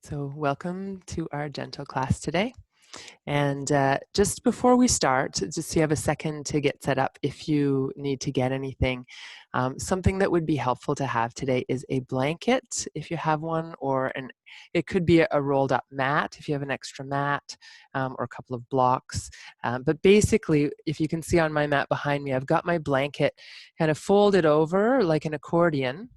So welcome to our gentle class today. And just before we start, just so you have a second to get set up if you need to get anything, something that would be helpful to have today is a blanket, if you have one, or it could be a rolled up mat, if you have an extra mat, or a couple of blocks. But basically, if you can see on my mat behind me, I've got my blanket kind of folded over like an accordion.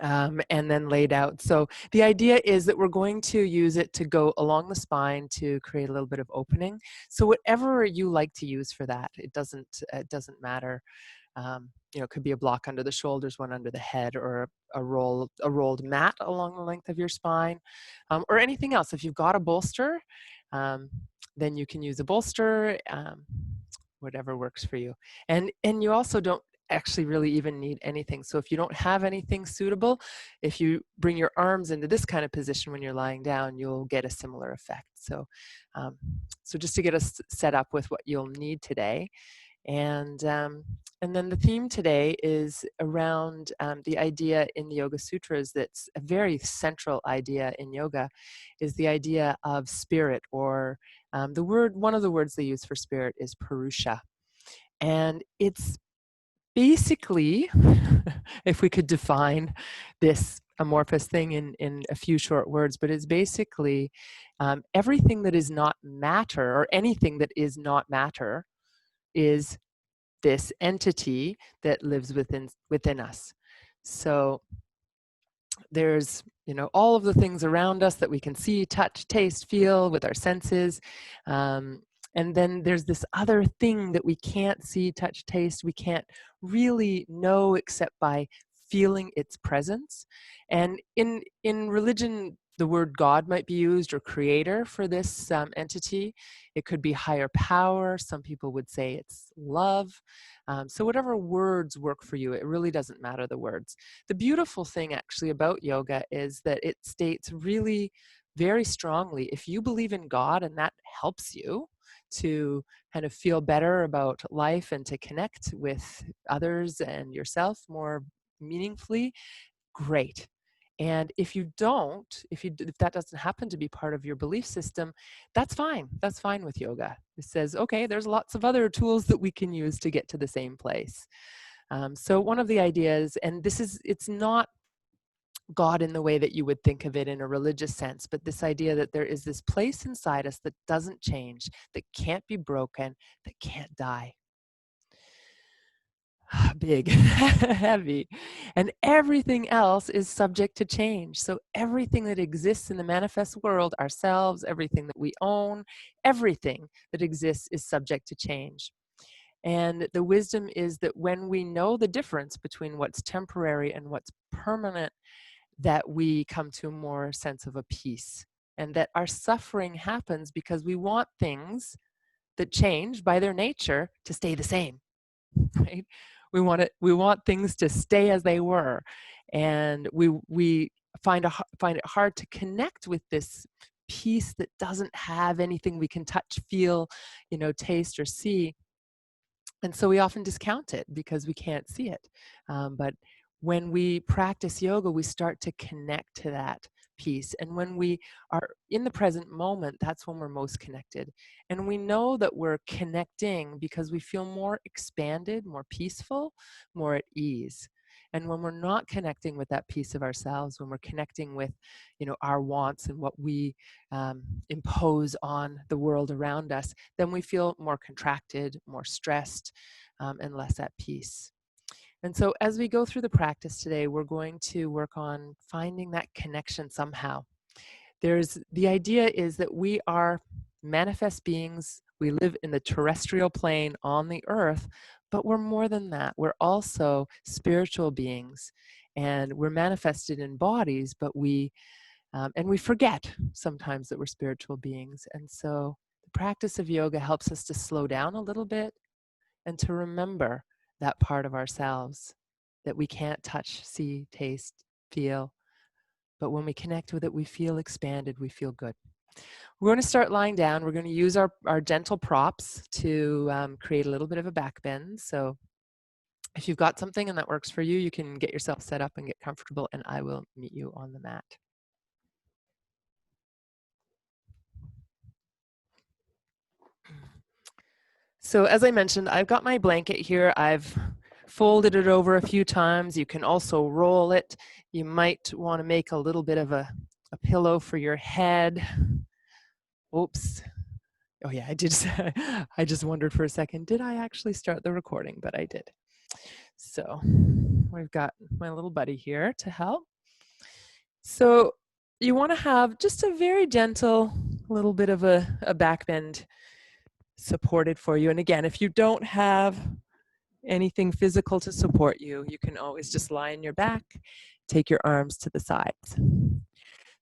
And then laid out. So the idea is that we're going to use it to go along the spine to create a little bit of opening. So whatever you like to use for that, it doesn't matter. It could be a block under the shoulders, one under the head, or a rolled mat along the length of your spine, or anything else. If you've got a bolster, then you can use a bolster. Whatever works for you. And you also don't actually really even need anything. So if you don't have anything suitable, if you bring your arms into this kind of position when you're lying down, you'll get a similar effect. So just to get us set up with what you'll need today. And then the theme today is around the idea in the Yoga Sutras that's a very central idea in yoga, is the idea of spirit, or one of the words they use for spirit is purusha. And it's basically, if we could define this amorphous thing in a few short words, but it's basically everything that is not matter, or anything that is not matter, is this entity that lives within us. So there's all of the things around us that we can see, touch, taste, feel with our senses. And then there's this other thing that we can't see, touch, taste, we can't really know except by feeling its presence. And in religion, the word God might be used, or creator, for this entity. It could be higher power. Some people would say it's love. So whatever words work for you, it really doesn't matter the words. The beautiful thing actually about yoga is that it states really very strongly, if you believe in God and that helps you to kind of feel better about life and to connect with others and yourself more meaningfully, great. And if you don't, if that doesn't happen to be part of your belief system, that's fine. That's fine with yoga. It says, okay, there's lots of other tools that we can use to get to the same place. So one of the ideas, and it's not God in the way that you would think of it in a religious sense, but this idea that there is this place inside us that doesn't change, that can't be broken, that can't die. Big, heavy, and everything else is subject to change. So everything that exists in the manifest world, ourselves, everything that we own, everything that exists is subject to change. And the wisdom is that when we know the difference between what's temporary and what's permanent, that we come to a more sense of a peace, and that our suffering happens because we want things that change by their nature to stay the same. Right? We want things to stay as they were, and we find it hard to connect with this peace that doesn't have anything we can touch, feel, taste or see. And so we often discount it because we can't see it. But when we practice yoga, we start to connect to that peace. And when we are in the present moment, that's when we're most connected. And we know that we're connecting because we feel more expanded, more peaceful, more at ease. And when we're not connecting with that piece of ourselves, when we're connecting with, our wants and what we impose on the world around us, then we feel more contracted, more stressed, and less at peace. And so as we go through the practice today, we're going to work on finding that connection somehow. The idea is that we are manifest beings. We live in the terrestrial plane on the earth, but we're more than that. We're also spiritual beings, and we're manifested in bodies, but we forget sometimes that we're spiritual beings. And so the practice of yoga helps us to slow down a little bit and to remember that part of ourselves that we can't touch, see, taste, feel. But when we connect with it, we feel expanded, we feel good. We're going to start lying down. We're going to use our gentle props to create a little bit of a back bend. So if you've got something and that works for you, you can get yourself set up and get comfortable, and I will meet you on the mat. So as I mentioned, I've got my blanket here. I've folded it over a few times. You can also roll it. You might want to make a little bit of a pillow for your head. Oops. Oh yeah, I did. I just wondered for a second, did I actually start the recording? But I did. So we've got my little buddy here to help. So you want to have just a very gentle little bit of a back bend supported for you. And again, if you don't have anything physical to support you, you can always just lie on your back, take your arms to the sides.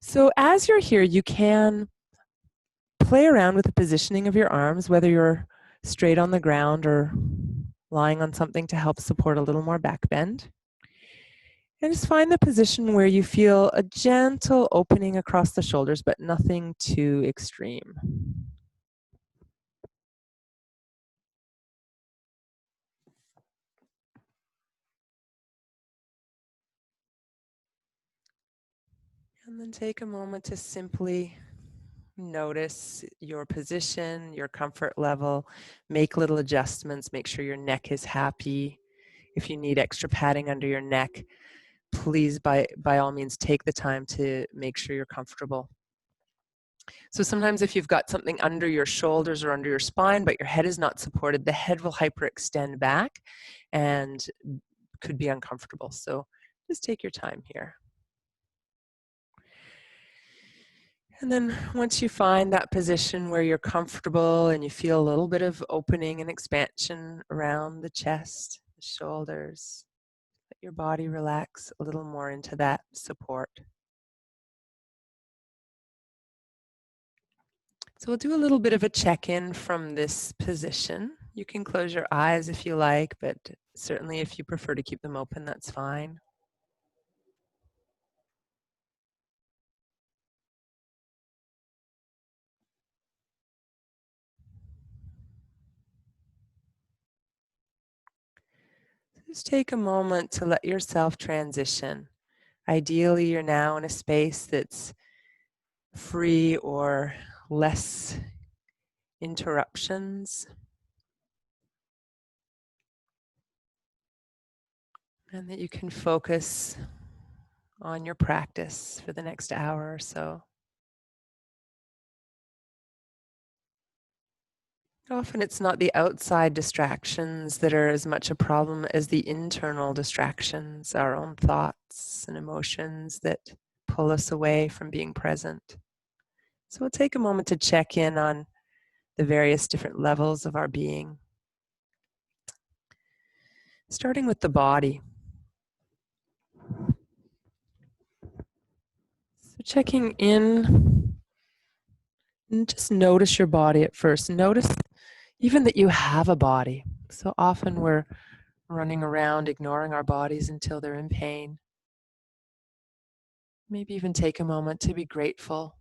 So as you're here, you can play around with the positioning of your arms, whether you're straight on the ground or lying on something to help support a little more back bend. And just find the position where you feel a gentle opening across the shoulders, but nothing too extreme. And then take a moment to simply notice your position, your comfort level, make little adjustments, make sure your neck is happy. If you need extra padding under your neck, please by all means take the time to make sure you're comfortable. So sometimes if you've got something under your shoulders or under your spine, but your head is not supported, the head will hyperextend back and could be uncomfortable. So just take your time here. And then once you find that position where you're comfortable and you feel a little bit of opening and expansion around the chest, the shoulders, let your body relax a little more into that support. So we'll do a little bit of a check-in from this position. You can close your eyes if you like, but certainly if you prefer to keep them open, that's fine. Just take a moment to let yourself transition. Ideally, you're now in a space that's free or less interruptions, and that you can focus on your practice for the next hour or so. Often it's not the outside distractions that are as much a problem as the internal distractions, our own thoughts and emotions that pull us away from being present. So we'll take a moment to check in on the various different levels of our being. Starting with the body. So checking in, and just notice your body at first. Notice even that you have a body. So often we're running around ignoring our bodies until they're in pain. Maybe even take a moment to be grateful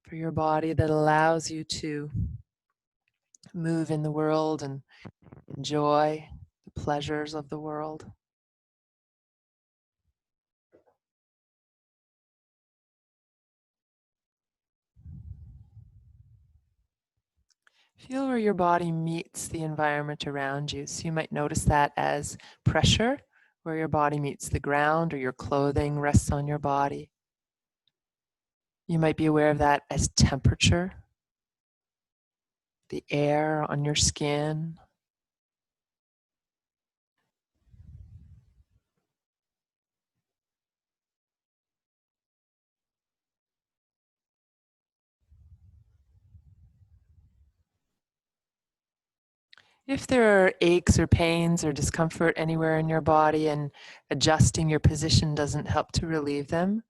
for your body that allows you to move in the world and enjoy the pleasures of the world. Feel where your body meets the environment around you. So you might notice that as pressure, where your body meets the ground or your clothing rests on your body. You might be aware of that as temperature, the air on your skin. If there are aches or pains or discomfort anywhere in your body and adjusting your position doesn't help to relieve them,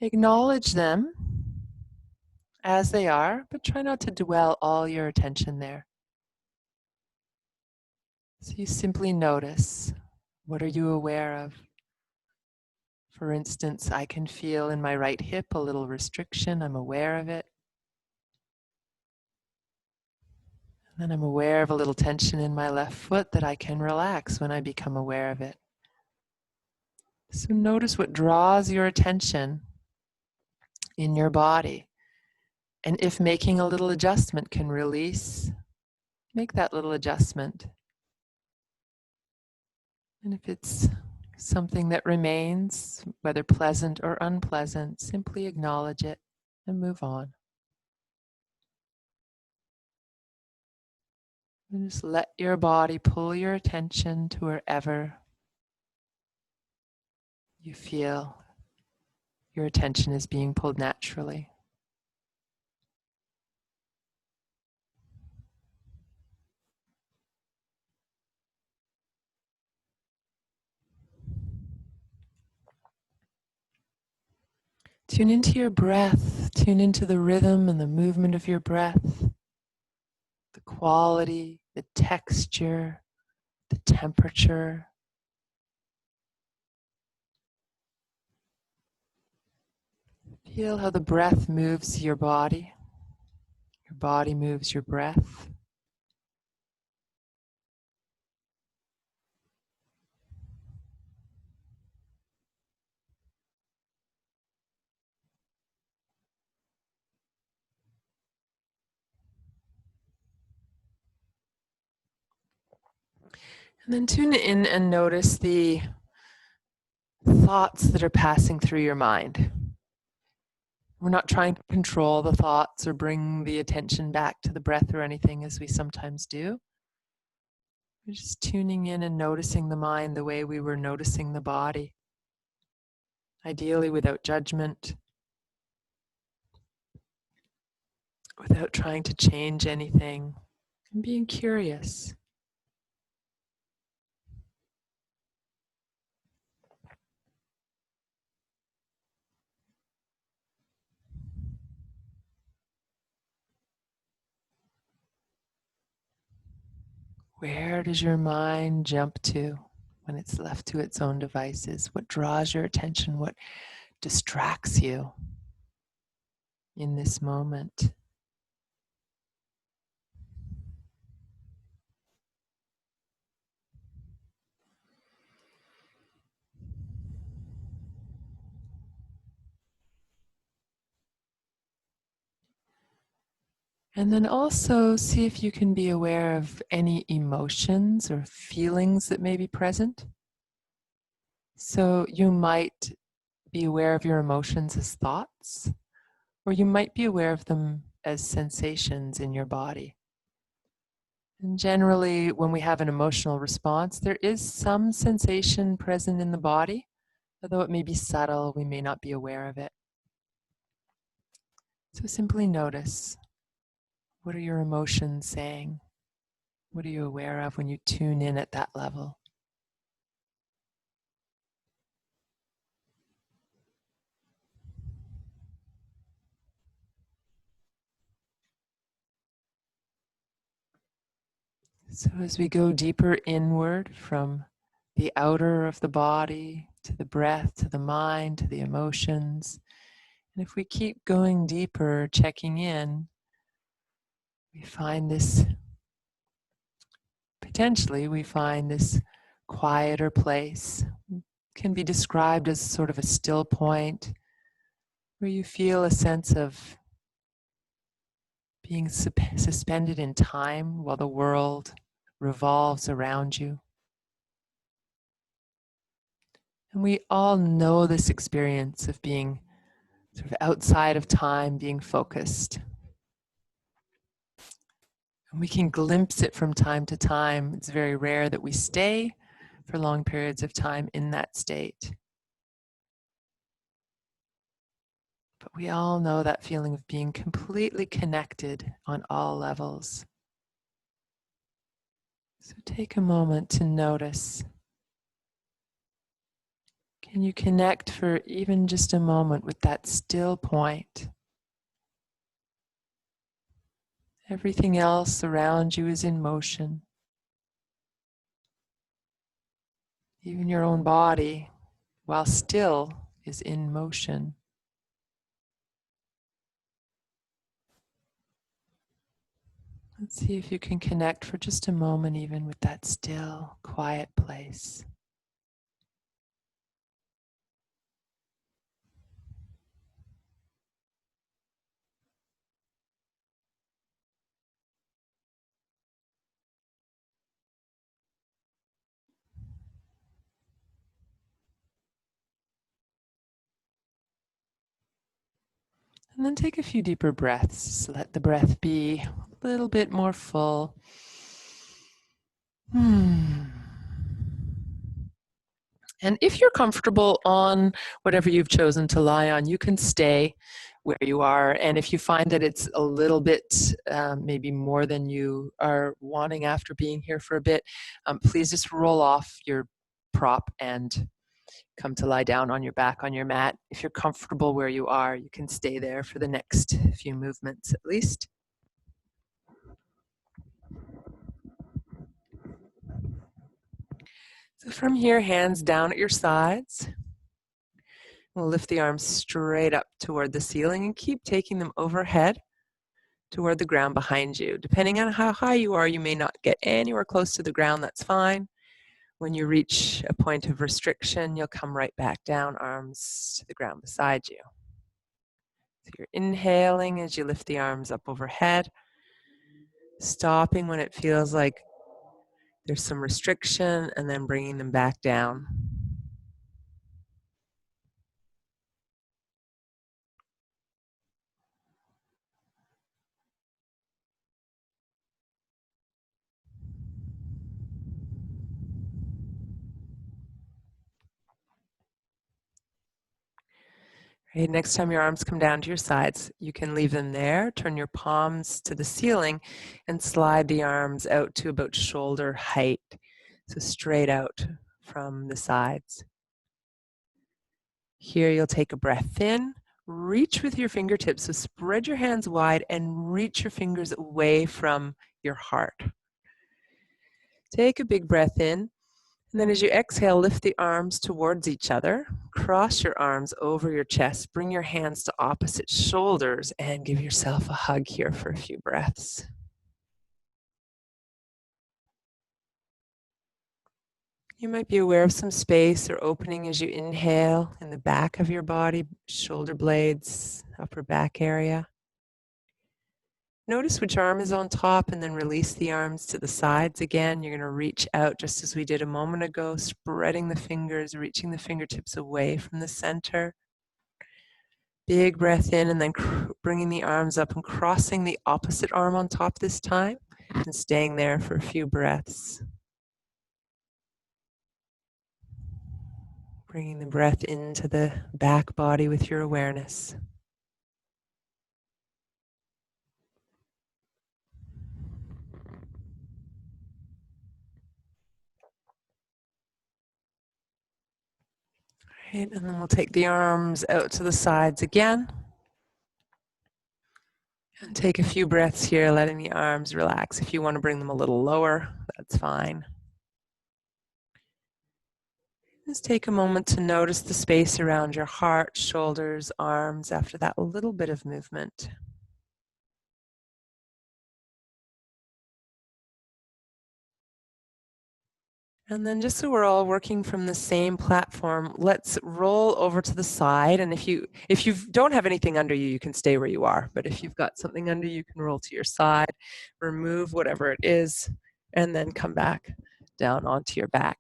acknowledge them as they are, but try not to dwell all your attention there. So you simply notice, what are you aware of? For instance, I can feel in my right hip a little restriction. I'm aware of it. And then I'm aware of a little tension in my left foot that I can relax when I become aware of it. So notice what draws your attention in your body. And if making a little adjustment can release, make that little adjustment. And if it's something that remains, whether pleasant or unpleasant, simply acknowledge it and move on. And just let your body pull your attention to wherever you feel your attention is being pulled naturally. Tune into your breath. Tune into the rhythm and the movement of your breath, the quality, the texture, the temperature. Feel how the breath moves your body moves your breath. And then tune in and notice the thoughts that are passing through your mind. We're not trying to control the thoughts or bring the attention back to the breath or anything as we sometimes do. We're just tuning in and noticing the mind the way we were noticing the body. Ideally without judgment, without trying to change anything, and being curious. Where does your mind jump to when it's left to its own devices? What draws your attention? What distracts you in this moment? And then also see if you can be aware of any emotions or feelings that may be present. So you might be aware of your emotions as thoughts, or you might be aware of them as sensations in your body. And generally, when we have an emotional response, there is some sensation present in the body, although it may be subtle, we may not be aware of it. So simply notice, what are your emotions saying? What are you aware of when you tune in at that level? So as we go deeper inward from the outer of the body to the breath, to the mind, to the emotions, and if we keep going deeper, checking in, we find this, potentially we find this quieter place. It can be described as sort of a still point where you feel a sense of being suspended in time while the world revolves around you. And we all know this experience of being sort of outside of time, being focused. And we can glimpse it from time to time. It's very rare that we stay for long periods of time in that state. But we all know that feeling of being completely connected on all levels. So take a moment to notice. Can you connect for even just a moment with that still point? Everything else around you is in motion. Even your own body, while still, is in motion. Let's see if you can connect for just a moment even with that still, quiet place. And then take a few deeper breaths. Let the breath be a little bit more full. And if you're comfortable on whatever you've chosen to lie on, you can stay where you are. And if you find that it's a little bit, maybe more than you are wanting after being here for a bit, please just roll off your prop and come to lie down on your back on your mat. If you're comfortable where you are, you can stay there for the next few movements at least. So from here, hands down at your sides. We'll lift the arms straight up toward the ceiling and keep taking them overhead toward the ground behind you. Depending on how high you are, you may not get anywhere close to the ground, that's fine. When you reach a point of restriction, you'll come right back down, arms to the ground beside you. So you're inhaling as you lift the arms up overhead, stopping when it feels like there's some restriction, and then bringing them back down. Okay, next time your arms come down to your sides, you can leave them there, turn your palms to the ceiling, and slide the arms out to about shoulder height. So straight out from the sides. Here you'll take a breath in, reach with your fingertips, so spread your hands wide and reach your fingers away from your heart. Take a big breath in. And then as you exhale, lift the arms towards each other. Cross your arms over your chest. Bring your hands to opposite shoulders and give yourself a hug here for a few breaths. You might be aware of some space or opening as you inhale in the back of your body, shoulder blades, upper back area. Notice which arm is on top and then release the arms to the sides again. You're going to reach out just as we did a moment ago, spreading the fingers, reaching the fingertips away from the center. Big breath in and then bringing the arms up and crossing the opposite arm on top this time and staying there for a few breaths. Bringing the breath into the back body with your awareness. Right, and then we'll take the arms out to the sides again. And take a few breaths here, letting the arms relax. If you want to bring them a little lower, that's fine. Just take a moment to notice the space around your heart, shoulders, arms after that little bit of movement. And then just so we're all working from the same platform, let's roll over to the side. And if you don't have anything under you, you can stay where you are. But if you've got something under you, you can roll to your side, remove whatever it is, and then come back down onto your back.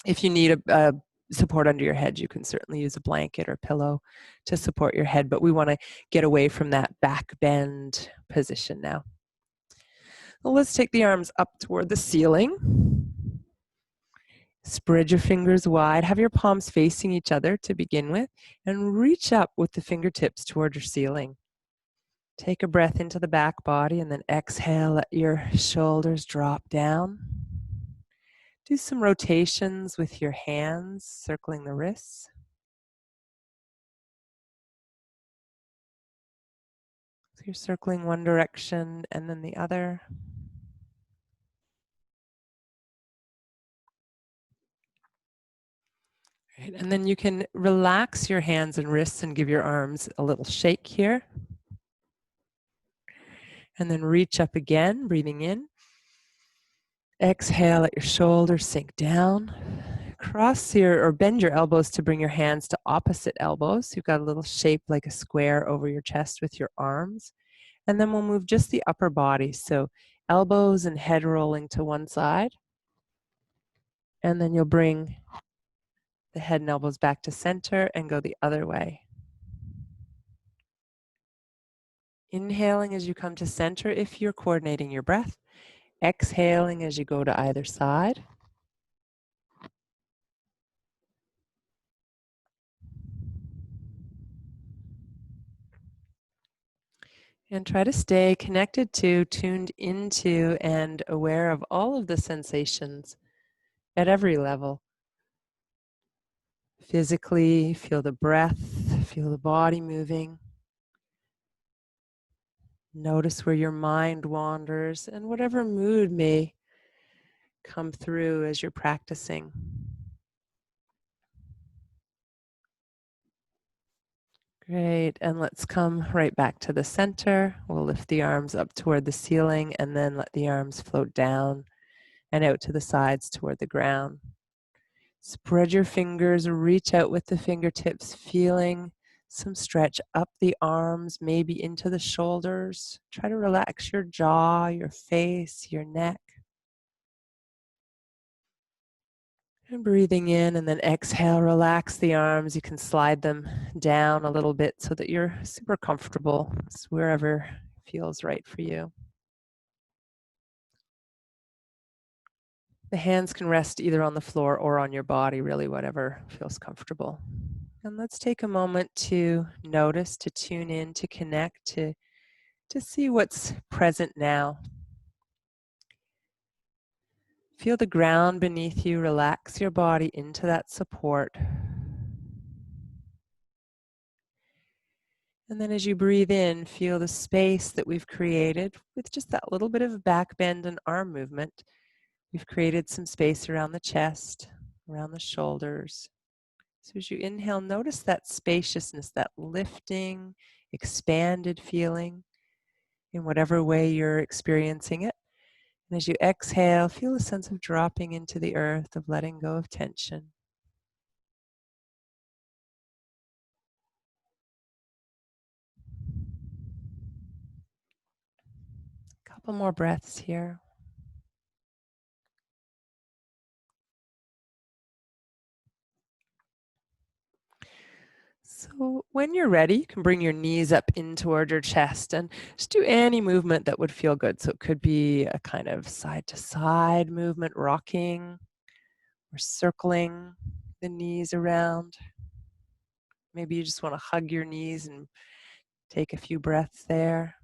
If you need a support under your head, you can certainly use a blanket or pillow to support your head. But we want to get away from that back bend position now. Well, let's take the arms up toward the ceiling. Spread your fingers wide. Have your palms facing each other to begin with, and reach up with the fingertips toward your ceiling. Take a breath into the back body and then exhale, let your shoulders drop down. Do some rotations with your hands, circling the wrists. So you're circling one direction and then the other. Right, and then you can relax your hands and wrists and give your arms a little shake here. And then reach up again, breathing in. Exhale, let your shoulders sink down. Cross or bend your elbows to bring your hands to opposite elbows. You've got a little shape like a square over your chest with your arms. And then we'll move just the upper body. So elbows and head rolling to one side. And then you'll bring the head and elbows back to center and go the other way. Inhaling as you come to center if you're coordinating your breath. Exhaling as you go to either side. And try to stay connected to, tuned into, and aware of all of the sensations at every level. Physically, feel the breath, feel the body moving. Notice where your mind wanders and whatever mood may come through as you're practicing. Great, and let's come right back to the center. We'll lift the arms up toward the ceiling and then let the arms float down and out to the sides toward the ground. Spread your fingers, reach out with the fingertips, feeling some stretch up the arms, maybe into the shoulders. Try to relax your jaw, your face, your neck. And breathing in and then exhale, relax the arms. You can slide them down a little bit so that you're super comfortable. It's wherever feels right for you. The hands can rest either on the floor or on your body, really whatever feels comfortable. And let's take a moment to notice, to tune in, to connect, to see what's present now. Feel the ground beneath you, relax your body into that support. And then as you breathe in, feel the space that we've created with just that little bit of back bend and arm movement. We've created some space around the chest, around the shoulders. So as you inhale, notice that spaciousness, that lifting, expanded feeling in whatever way you're experiencing it. And as you exhale, feel a sense of dropping into the earth, of letting go of tension. A couple more breaths here. So when you're ready, you can bring your knees up in toward your chest and just do any movement that would feel good. So it could be a kind of side to side movement, rocking or circling the knees around. Maybe you just want to hug your knees and take a few breaths there.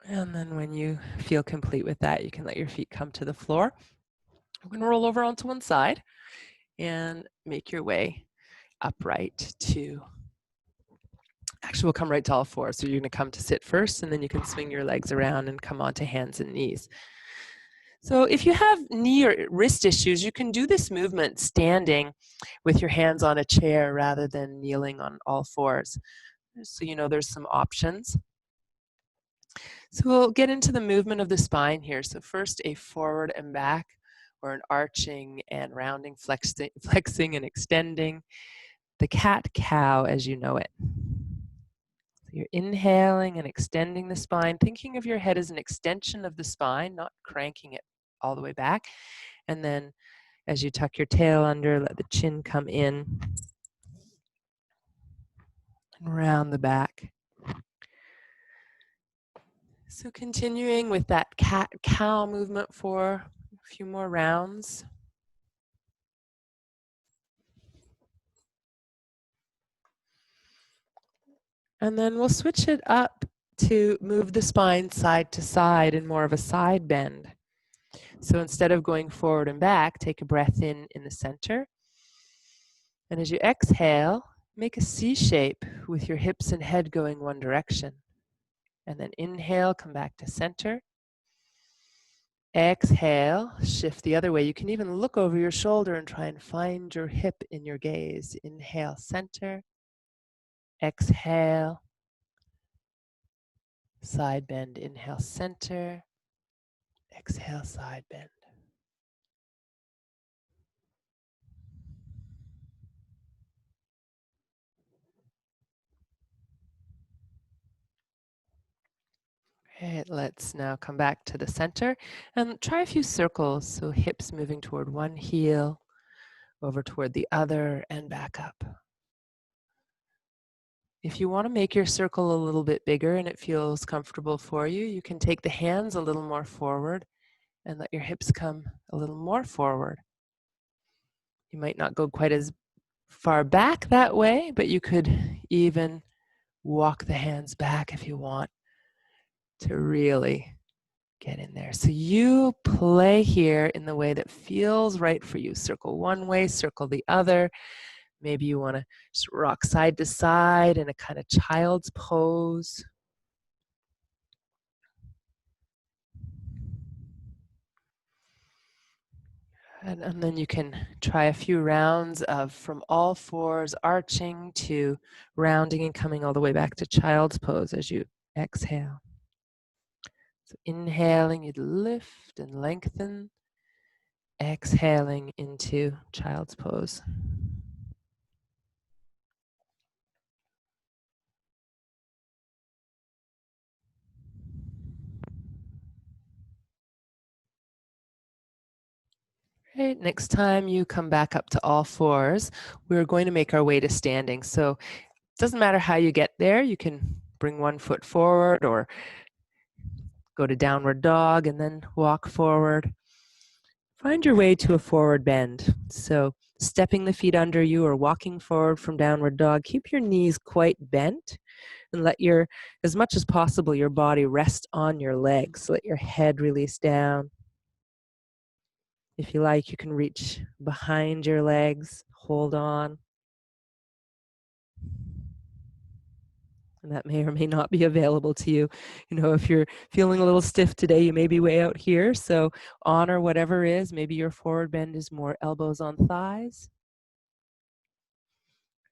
And then when you feel complete with that, you can let your feet come to the floor. We're going to roll over onto one side and make your way upright to, actually we'll come right to all fours. So you're going to come to sit first, and then you can swing your legs around and come onto hands and knees. So if you have knee or wrist issues, you can do this movement standing with your hands on a chair rather than kneeling on all fours. So you know there's some options. So we'll get into the movement of the spine here. So first a forward and back, or an arching and rounding, flexing and extending. The cat-cow as you know it. So you're inhaling and extending the spine, thinking of your head as an extension of the spine, not cranking it all the way back. And then as you tuck your tail under, let the chin come in and round the back. So continuing with that cat-cow movement for a few more rounds. And then we'll switch it up to move the spine side to side in more of a side bend. So instead of going forward and back, take a breath in the center. And as you exhale, make a C shape with your hips and head going one direction. And then inhale, come back to center. Exhale, shift the other way. You can even look over your shoulder and try and find your hip in your gaze. Inhale, center. Exhale, side bend. Inhale, center. Exhale, side bend. Okay, let's now come back to the center and try a few circles. So hips moving toward one heel, over toward the other, and back up. If you want to make your circle a little bit bigger and it feels comfortable for you, you can take the hands a little more forward and let your hips come a little more forward. You might not go quite as far back that way, but you could even walk the hands back if you want to really get in there. So you play here in the way that feels right for you. Circle one way, circle the other. Maybe you want to just rock side to side in a kind of child's pose. And then you can try a few rounds of from all fours, arching to rounding and coming all the way back to child's pose as you exhale. So inhaling, you'd lift and lengthen. Exhaling into child's pose. Right, next time you come back up to all fours, we're going to make our way to standing. So it doesn't matter how you get there. You can bring one foot forward or go to downward dog and then walk forward. Find your way to a forward bend. So stepping the feet under you or walking forward from downward dog, keep your knees quite bent and let as much as possible, your body rest on your legs. Let your head release down. If you like, you can reach behind your legs, hold on. And that may or may not be available to you. You know, if you're feeling a little stiff today, you may be way out here. So honor whatever is. Maybe your forward bend is more elbows on thighs.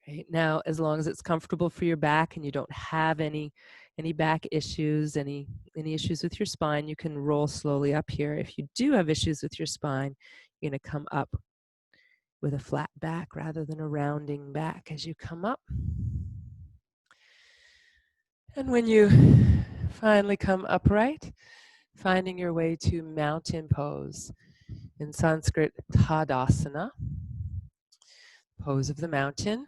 Right now, as long as it's comfortable for your back and you don't have any back issues, any issues with your spine, you can roll slowly up here. If you do have issues with your spine, you're going to come up with a flat back rather than a rounding back as you come up. And when you finally come upright, finding your way to mountain pose. In Sanskrit, Tadasana, pose of the mountain.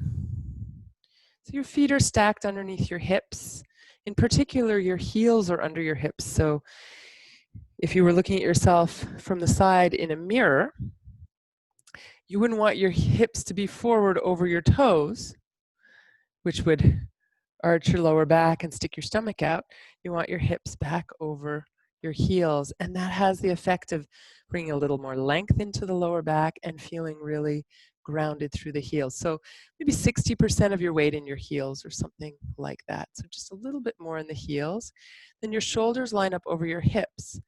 So your feet are stacked underneath your hips. In particular, your heels are under your hips. So if you were looking at yourself from the side in a mirror, you wouldn't want your hips to be forward over your toes, which would arch your lower back and stick your stomach out. You want your hips back over your heels, and that has the effect of bringing a little more length into the lower back and feeling really grounded through the heels. So maybe 60% of your weight in your heels or something like that. So just a little bit more in the heels. Then your shoulders line up over your hips,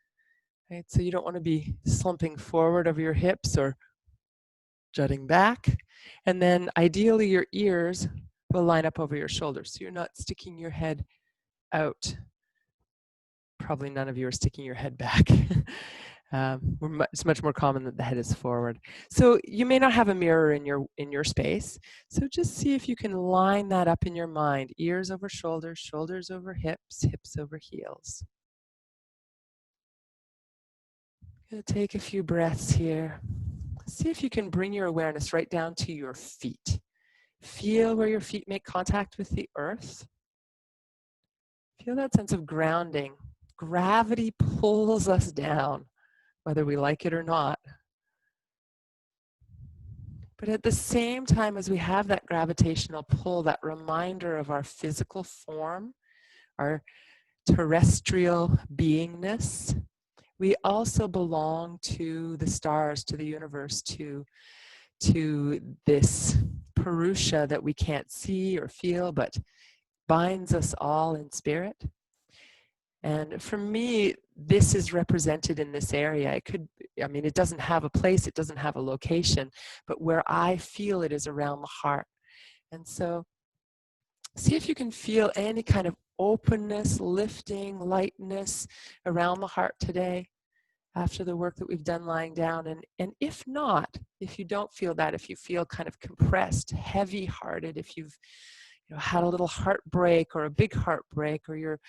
right? So you don't want to be slumping forward over your hips or jutting back. And then ideally your ears will line up over your shoulders. So you're not sticking your head out. Probably none of you are sticking your head back. It's much more common that the head is forward. So you may not have a mirror in your space. So just see if you can line that up in your mind. Ears over shoulders, shoulders over hips, hips over heels. Gonna take a few breaths here. See if you can bring your awareness right down to your feet. Feel where your feet make contact with the earth. Feel that sense of grounding. Gravity pulls us down, whether we like it or not. But at the same time as we have that gravitational pull, that reminder of our physical form, our terrestrial beingness, we also belong to the stars, to the universe, to this purusha that we can't see or feel, but binds us all in spirit. And for me, this is represented in this area. It doesn't have a place, it doesn't have a location, but where I feel it is around the heart. And so see if you can feel any kind of openness, lifting, lightness around the heart today after the work that we've done lying down. And if not, if you don't feel that, if you feel kind of compressed, heavy-hearted, if you've had a little heartbreak or a big heartbreak, or you're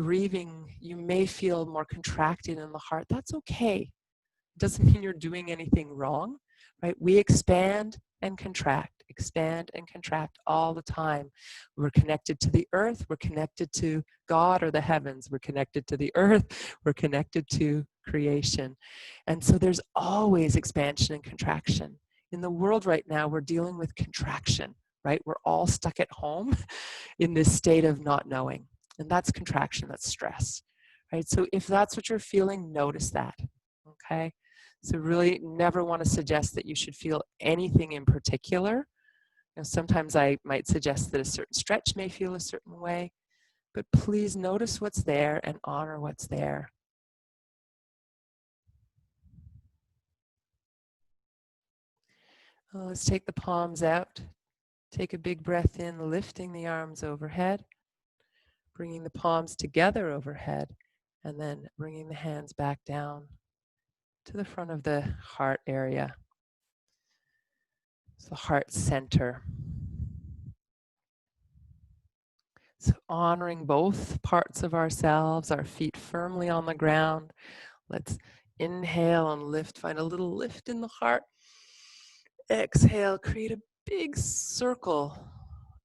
grieving, you may feel more contracted in the heart. That's okay. It doesn't mean you're doing anything wrong, right? We expand and contract all the time. We're connected to the earth, we're connected to God or the heavens, we're connected to the earth, we're connected to creation. And so there's always expansion and contraction. In the world right now, we're dealing with contraction, right? We're all stuck at home in this state of not knowing. And that's contraction, that's stress, right? So if that's what you're feeling, notice that, okay? So really never want to suggest that you should feel anything in particular. You know, sometimes I might suggest that a certain stretch may feel a certain way, but please notice what's there and honor what's there. Let's take the palms out. Take a big breath in, lifting the arms overhead, bringing the palms together overhead, and then bringing the hands back down to the front of the heart area. It's the heart center. So honoring both parts of ourselves, our feet firmly on the ground. Let's inhale and lift, find a little lift in the heart. Exhale, create a big circle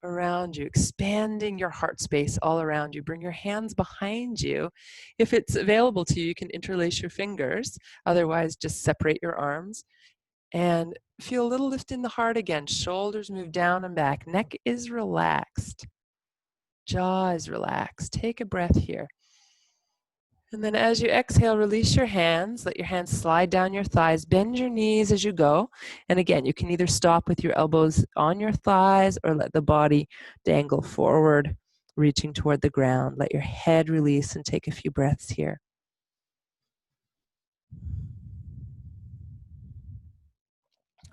around you, expanding your heart space all around you. Bring your hands behind you. If it's available to you, you can interlace your fingers. Otherwise, just separate your arms. And feel a little lift in the heart again. Shoulders move down and back. Neck is relaxed. Jaw is relaxed. Take a breath here. And then as you exhale, release your hands. Let your hands slide down your thighs. Bend your knees as you go. And again, you can either stop with your elbows on your thighs or let the body dangle forward, reaching toward the ground. Let your head release and take a few breaths here.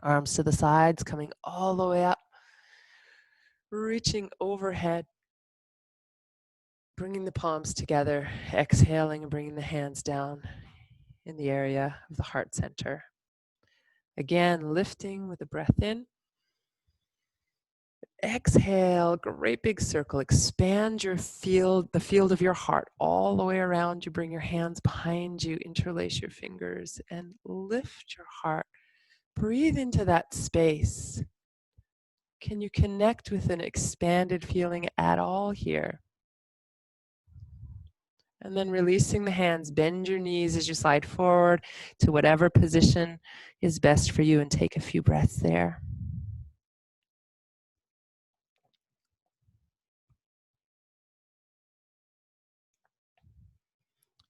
Arms to the sides, coming all the way up, reaching overhead. Bringing the palms together, exhaling and bringing the hands down in the area of the heart center. Again, lifting with a breath in. Exhale, great big circle. Expand your field, the field of your heart all the way around you. Bring your hands behind you, interlace your fingers, and lift your heart. Breathe into that space. Can you connect with an expanded feeling at all here? And then releasing the hands, bend your knees as you slide forward to whatever position is best for you and take a few breaths there.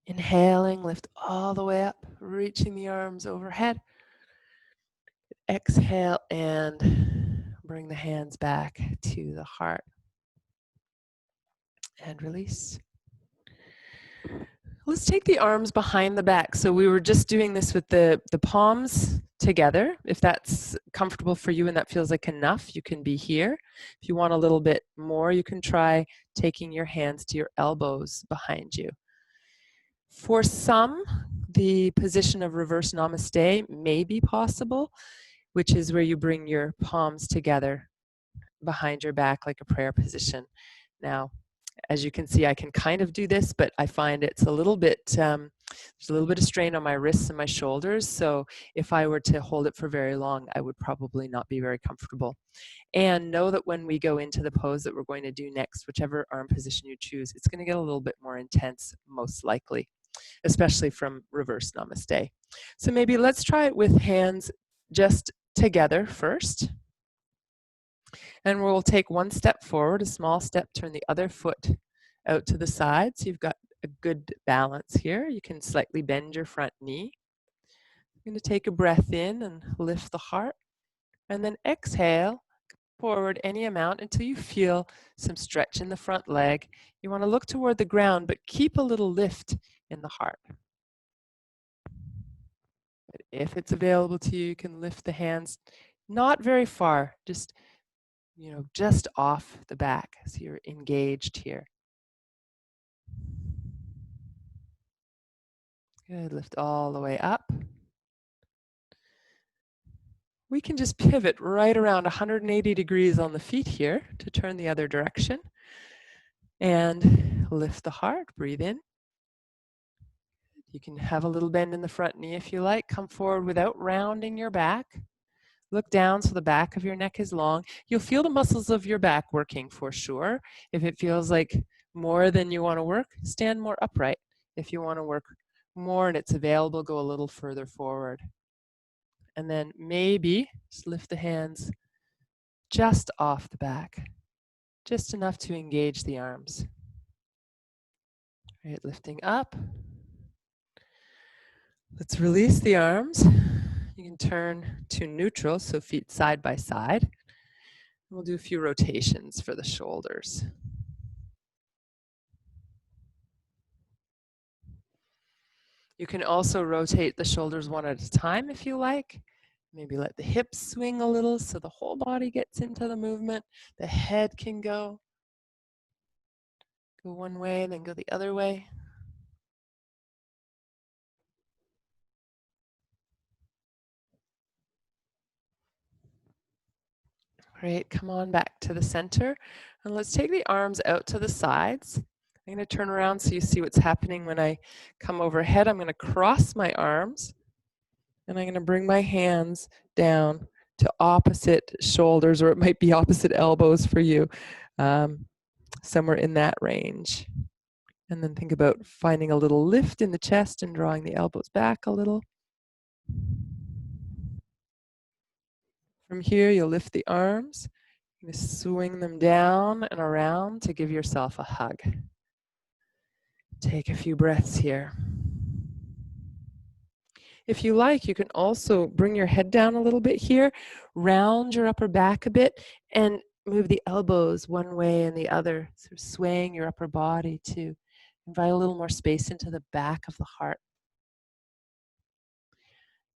Inhaling, lift all the way up, reaching the arms overhead. Exhale and bring the hands back to the heart. And release. Let's take the arms behind the back. So we were just doing this with the palms together. If that's comfortable for you and that feels like enough, you can be here. If you want a little bit more, you can try taking your hands to your elbows behind you. For some, the position of reverse namaste may be possible, which is where you bring your palms together behind your back like a prayer position. Now, as you can see, I can kind of do this, but I find it's a little bit, there's a little bit of strain on my wrists and my shoulders. So if I were to hold it for very long, I would probably not be very comfortable. And know that when we go into the pose that we're going to do next, whichever arm position you choose, it's going to get a little bit more intense, most likely, especially from reverse namaste. So maybe let's try it with hands just together first. And we'll take one step forward, a small step, turn the other foot out to the side. So you've got a good balance here. You can slightly bend your front knee. You're going to take a breath in and lift the heart. And then exhale, forward any amount until you feel some stretch in the front leg. You want to look toward the ground, but keep a little lift in the heart. But if it's available to you, you can lift the hands not very far, just just off the back, so you're engaged here. Good, lift all the way up. We can just pivot right around 180 degrees on the feet here to turn the other direction. And lift the heart, breathe in. You can have a little bend in the front knee if you like. Come forward without rounding your back. Look down so the back of your neck is long. You'll feel the muscles of your back working for sure. If it feels like more than you want to work, stand more upright. If you want to work more and it's available, go a little further forward. And then maybe just lift the hands just off the back, just enough to engage the arms. Right, lifting up. Let's release the arms. You can turn to neutral, so feet side by side. We'll do a few rotations for the shoulders. You can also rotate the shoulders one at a time if you like. Maybe let the hips swing a little so the whole body gets into the movement. The head can go one way, then go the other way. Great, come on back to the center. And let's take the arms out to the sides. I'm going to turn around so you see what's happening when I come overhead. I'm going to cross my arms and I'm going to bring my hands down to opposite shoulders, or it might be opposite elbows for you, somewhere in that range. And then think about finding a little lift in the chest and drawing the elbows back a little. From here, you'll lift the arms. You swing them down and around to give yourself a hug. Take a few breaths here. If you like, you can also bring your head down a little bit here, round your upper back a bit, and move the elbows one way and the other, sort of swaying your upper body to invite a little more space into the back of the heart.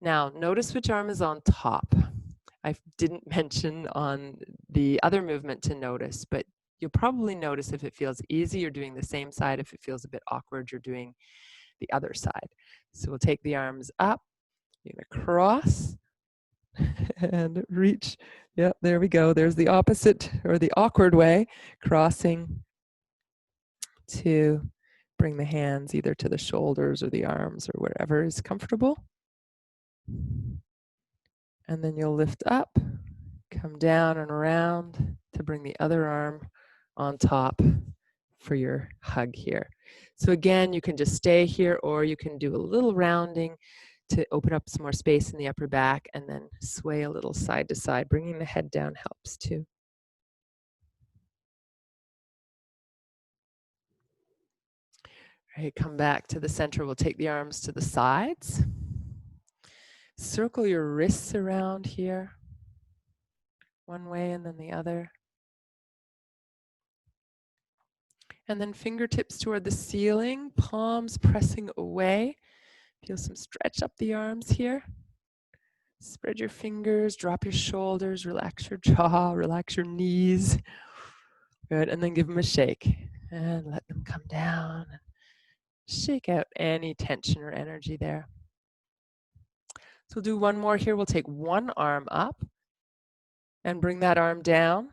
Now, notice which arm is on top. I didn't mention on the other movement to notice, but you'll probably notice if it feels easy, you're doing the same side. If it feels a bit awkward, you're doing the other side. So we'll take the arms up, you're gonna cross and reach. Yep, there we go. There's the opposite or the awkward way, crossing to bring the hands either to the shoulders or the arms or wherever is comfortable. And then you'll lift up, come down and around to bring the other arm on top for your hug here. So again, you can just stay here or you can do a little rounding to open up some more space in the upper back and then sway a little side to side. Bringing the head down helps too. All right, come back to the center. We'll take the arms to the sides. Circle your wrists around here, one way and then the other. And then fingertips toward the ceiling, palms pressing away. Feel some stretch up the arms here. Spread your fingers, drop your shoulders, relax your jaw, relax your knees. Good, and then give them a shake. And let them come down. Shake out any tension or energy there. So we'll do one more here. We'll take one arm up and bring that arm down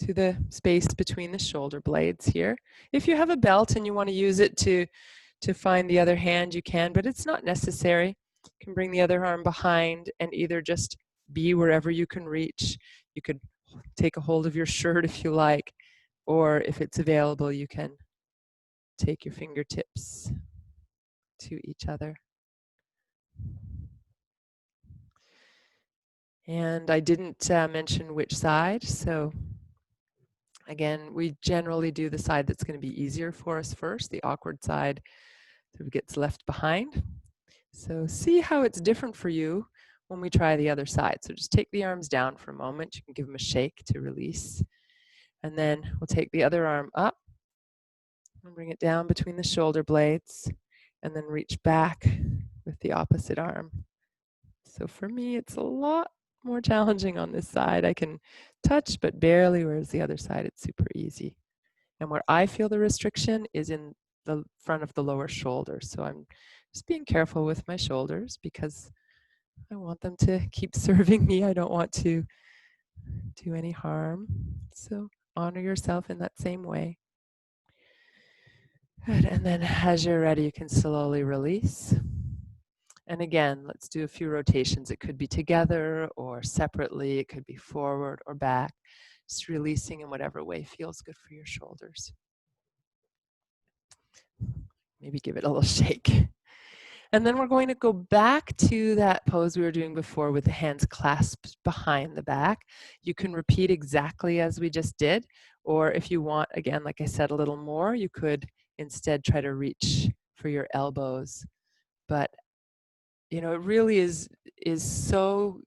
to the space between the shoulder blades here. If you have a belt and you want to use it to find the other hand, you can, but it's not necessary. You can bring the other arm behind and either just be wherever you can reach. You could take a hold of your shirt if you like, or if it's available, you can take your fingertips to each other. And I didn't mention which side, so again, we generally do the side that's going to be easier for us first, the awkward side sort of gets left behind. So see how it's different for you when we try the other side. So just take the arms down for a moment. You can give them a shake to release. And then we'll take the other arm up and bring it down between the shoulder blades and then reach back with the opposite arm. So for me, it's a lot more challenging on this side. I can touch, but barely, whereas the other side, it's super easy. And where I feel the restriction is in the front of the lower shoulder. So I'm just being careful with my shoulders because I want them to keep serving me. I don't want to do any harm. So honor yourself in that same way. Good, and then as you're ready, you can slowly release. And again, let's do a few rotations. It could be together or separately. It could be forward or back. Just releasing in whatever way feels good for your shoulders. Maybe give it a little shake. And then we're going to go back to that pose we were doing before with the hands clasped behind the back. You can repeat exactly as we just did, or if you want, again, like I said, a little more, you could instead try to reach for your elbows. But you know, it really is so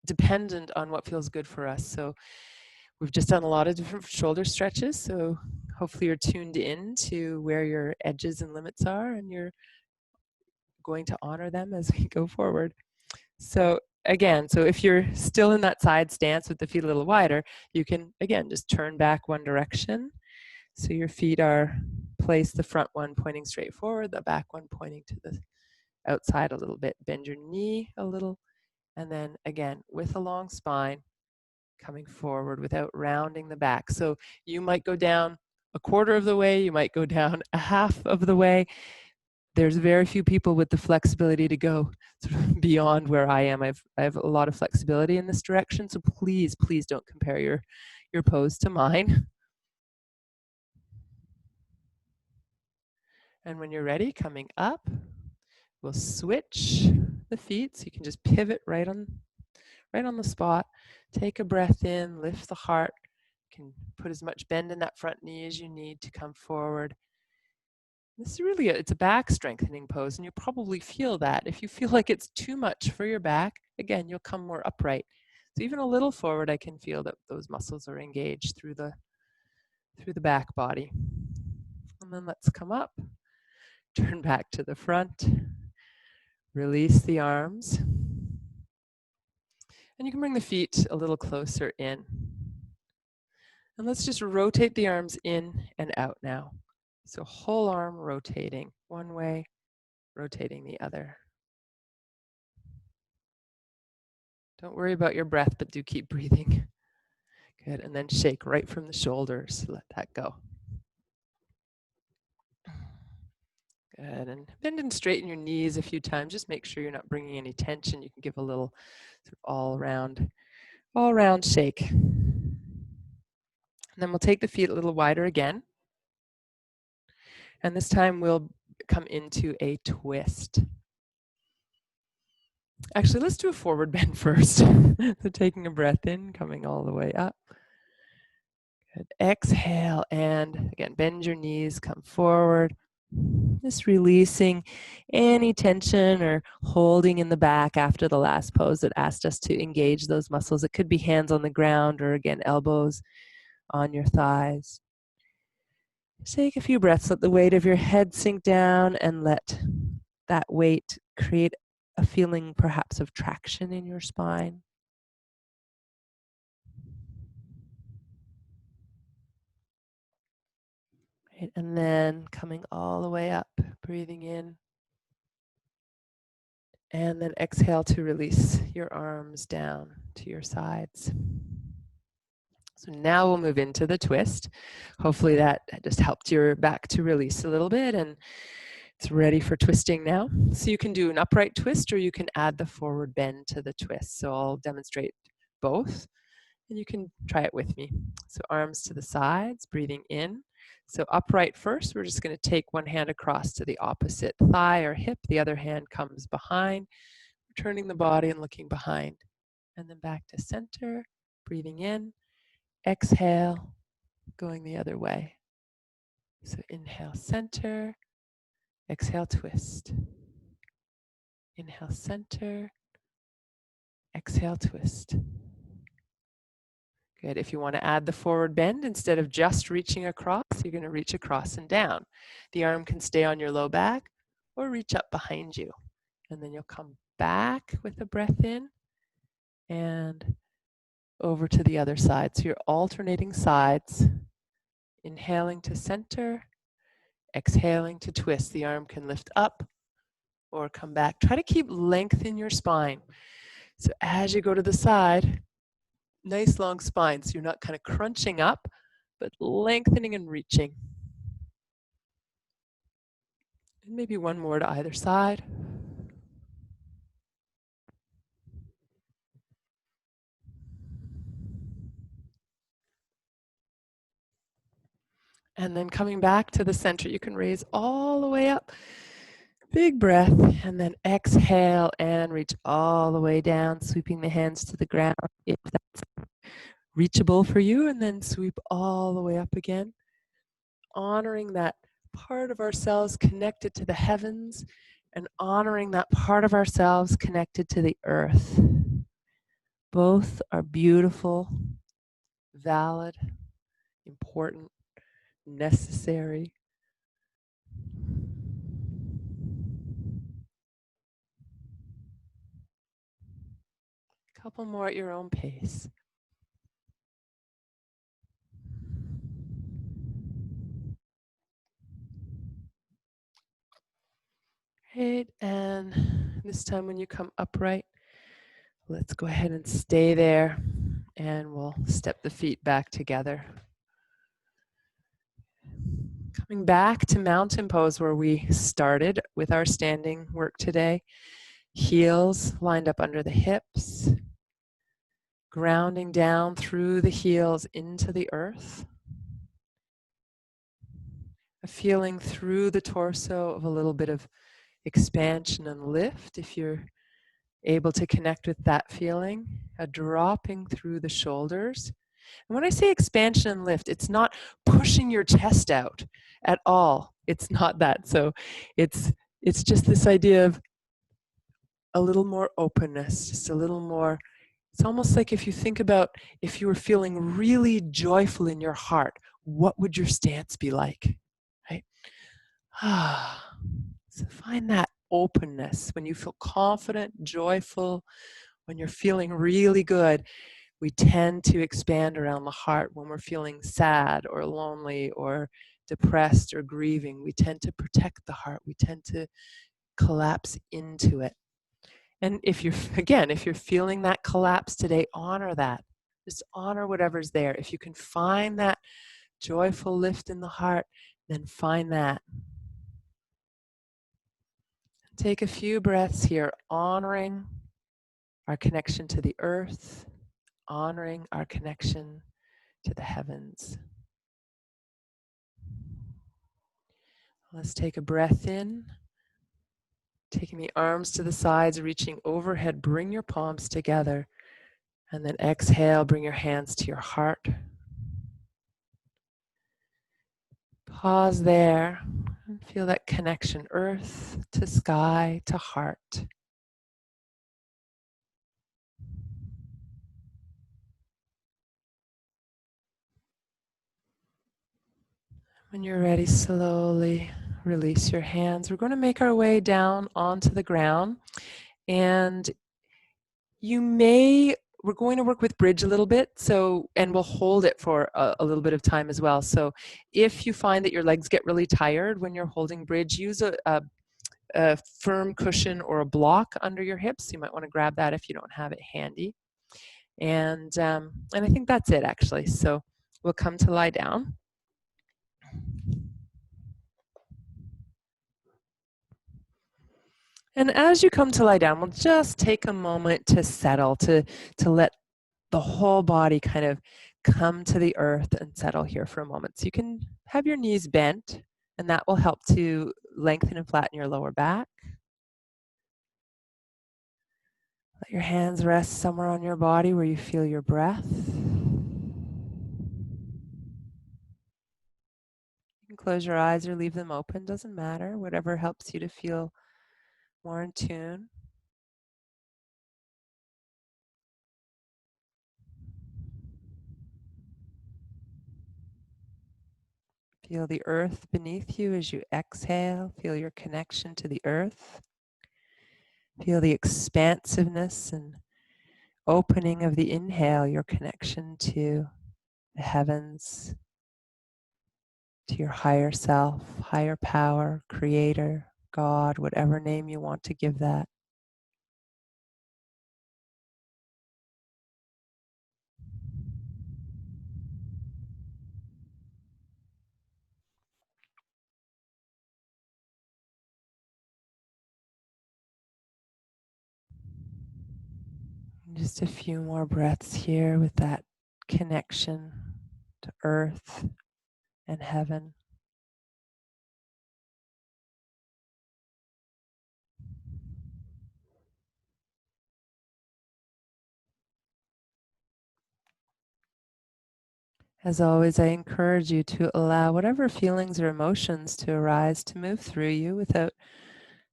dependent on what feels good for us. So we've just done a lot of different shoulder stretches. So hopefully you're tuned in to where your edges and limits are, and you're going to honor them as we go forward. So again, so if you're still in that side stance with the feet a little wider, you can, again, just turn back one direction. So your feet are placed, the front one pointing straight forward, the back one pointing to the outside a little bit. Bend your knee a little. And then again, with a long spine, coming forward without rounding the back. So you might go down a quarter of the way, you might go down a half of the way. There's very few people with the flexibility to go sort of beyond where I am. I have a lot of flexibility in this direction, so please, please don't compare your pose to mine. And when you're ready, coming up, we'll switch the feet so you can just pivot right on the spot. Take a breath in, lift the heart. You can put as much bend in that front knee as you need to come forward. This is really it's a back strengthening pose, and you probably feel that. If you feel like it's too much for your back, again, you'll come more upright. So even a little forward, I can feel that those muscles are engaged through the back body. And then let's come up, turn back to the front, release the arms. And you can bring the feet a little closer in. And let's just rotate the arms in and out now. So whole arm rotating one way, rotating the other. Don't worry about your breath, but do keep breathing. Good, and then shake right from the shoulders. Let that go. Good, and bend and straighten your knees a few times. Just make sure you're not bringing any tension. You can give a little sort of all around shake. And then we'll take the feet a little wider again. And this time we'll come into a twist. Actually, let's do a forward bend first. So taking a breath in, coming all the way up. Good. Exhale, and again, bend your knees, come forward. Just releasing any tension or holding in the back after the last pose that asked us to engage those muscles. It could be hands on the ground or, again, elbows on your thighs. Just take a few breaths. Let the weight of your head sink down, and let that weight create a feeling perhaps of traction in your spine. Right, and then coming all the way up, breathing in. And then exhale to release your arms down to your sides. So now we'll move into the twist. Hopefully that just helped your back to release a little bit, and it's ready for twisting now. So you can do an upright twist, or you can add the forward bend to the twist. So I'll demonstrate both, and you can try it with me. So arms to the sides, breathing in. So upright first, we're just going to take one hand across to the opposite thigh or hip. The other hand comes behind, turning the body and looking behind. And then back to center, breathing in. Exhale, going the other way. So inhale, center. Exhale, twist. Inhale, center. Exhale, twist. Good. If you want to add the forward bend, instead of just reaching across, you're going to reach across and down. The arm can stay on your low back or reach up behind you. And then you'll come back with a breath in and over to the other side. So you're alternating sides. Inhaling to center, exhaling to twist. The arm can lift up or come back. Try to keep length in your spine. So as you go to the side, nice long spine, so you're not kind of crunching up, but lengthening and reaching. And maybe one more to either side. And then coming back to the center, you can raise all the way up. Big breath, and then exhale and reach all the way down, sweeping the hands to the ground if that's reachable for you, and then sweep all the way up again, honoring that part of ourselves connected to the heavens and honoring that part of ourselves connected to the earth. Both are beautiful, valid, important, necessary. A couple more at your own pace. Great, and this time when you come upright, let's go ahead and stay there, and we'll step the feet back together. Coming back to mountain pose where we started with our standing work today. Heels lined up under the hips, grounding down through the heels into the earth. A feeling through the torso of a little bit of expansion and lift if you're able to connect with that feeling. A dropping through the shoulders. And when I say expansion and lift, it's not pushing your chest out at all. It's not that. So it's just this idea of a little more openness, just a little more. It's almost like if you think about if you were feeling really joyful in your heart, what would your stance be like? Right? So find that openness when you feel confident, joyful, when you're feeling really good. We tend to expand around the heart. When we're feeling sad or lonely or depressed or grieving, we tend to protect the heart. We tend to collapse into it. And if you're, again, if you're feeling that collapse today, honor that. Just honor whatever's there. If you can find that joyful lift in the heart, then find that. Take a few breaths here, honoring our connection to the earth, honoring our connection to the heavens. Let's take a breath in, taking the arms to the sides, reaching overhead. Bring your palms together, and then exhale, bring your hands to your heart. Pause there and feel that connection, earth to sky to heart. When you're ready, slowly release your hands. We're going to make our way down onto the ground, and we're going to work with bridge a little bit, and we'll hold it for a little bit of time as well. So if you find that your legs get really tired when you're holding bridge, use a firm cushion or a block under your hips. You might want to grab that if you don't have it handy. And I think that's it, actually. So we'll come to lie down. And as you come to lie down, we'll just take a moment to settle, to let the whole body kind of come to the earth and settle here for a moment. So you can have your knees bent, and that will help to lengthen and flatten your lower back. Let your hands rest somewhere on your body where you feel your breath. You can close your eyes or leave them open, doesn't matter, whatever helps you to feel more in tune. Feel the earth beneath you as you exhale. Feel your connection to the earth. Feel the expansiveness and opening of the inhale, your connection to the heavens, to your higher self, higher power, creator, God, whatever name you want to give that. Just a few more breaths here with that connection to earth and heaven. As always, I encourage you to allow whatever feelings or emotions to arise to move through you without